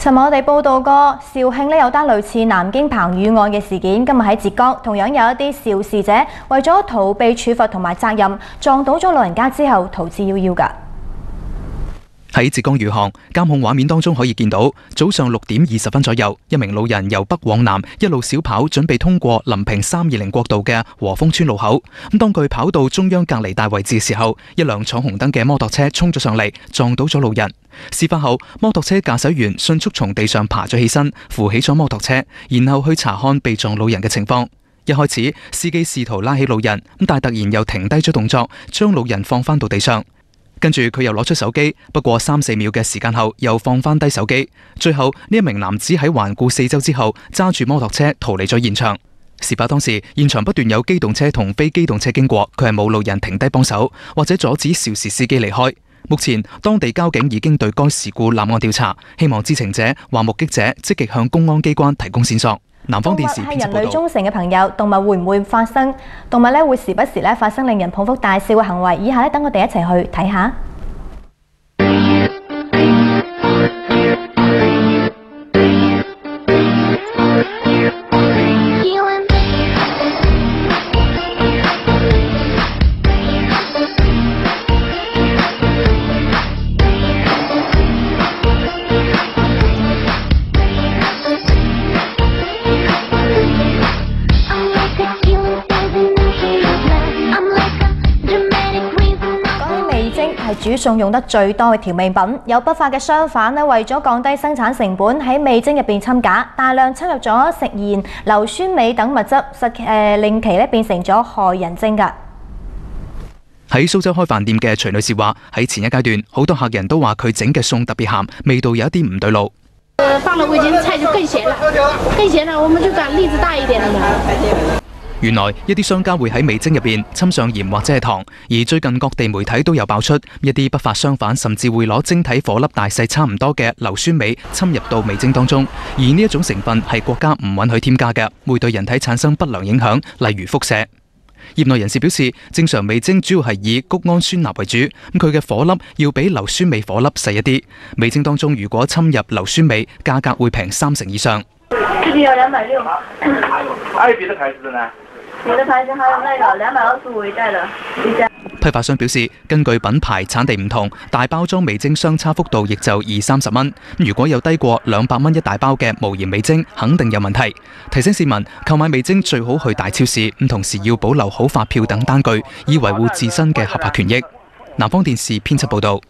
尋日我哋報道過肇慶有單類似南京彭宇案嘅事件，今日喺浙江同樣有一啲肇事者為咗逃避處罰同埋責任，撞到咗老人家之後逃之夭夭㗎。喺浙江餘杭監控畫面當中可以見到，早上6點20分左右，一名老人由北往南一路小跑，準備通過臨平320國道嘅和風村路口。當佢跑到中央隔離帶位置嘅時候，一輛闖紅燈嘅摩托車衝咗上嚟，撞到咗路人。事發後，摩托車駕駛員迅速從地上爬咗起身，扶起咗摩托車，然後去查看被撞路人嘅情況。一開始，司機試圖拉起路人，但突然又停低咗動作，將路人放翻到地上。跟住佢又攞出手機，不過3-4秒嘅時間後又放翻低手機。最後呢一名男子喺環顧四周之後，揸住摩托車逃離咗現場。事發當時，現場不斷有機動車同非機動車經過，佢係冇路人停低幫手或者阻止肇事司機離開。目前當地交警已經對該事故立案調查，希望知情者或目擊者積極向公安機關提供線索。南方電視編輯報道。動物係人類忠誠嘅朋友，動物會唔會發生？動物會時不時發生令人捧腹大笑嘅行為。以下等我哋一齊去睇下。係煮餸用得最多嘅調味品，有不法嘅商販為咗降低生產成本，喺味精入邊摻假，大量摻入咗食鹽、硫酸鎂等物質，令其變成咗害人精㗎。喺蘇州開飯店嘅徐女士話：喺前一階段，好多客人都話佢整嘅餸特別鹹，味道有一啲唔對路。放了味精，菜就更鹹了，更鹹了，我們就揀粒子大一點的嘛。原來一啲商家會喺味精入邊摻上鹽或者係糖，而最近各地媒體都有爆出一啲不法商販甚至會攞晶體顆粒大細差唔多嘅硫酸鎂侵入到味精當中，而呢一種成分係國家唔允許添加嘅，會對人體產生不良影響，例如輻射。業內人士表示，正常味精主要係以谷氨酸鈉為主，佢嘅顆粒要比硫酸鎂顆粒細一啲。味精當中如果侵入硫酸鎂，價格會平30%以上。這個要260。還有別的牌子的呢？別的牌子還有那個225一袋的。批發商表示，根據品牌產地唔同，大包裝味精相差幅度亦就20-30蚊。如果有低過200蚊一大包嘅無鹽味精，肯定有問題。提醒市民購買味精最好去大超市，同時要保留好發票等單據，以維護自身嘅合法權益。南方電視編輯報導。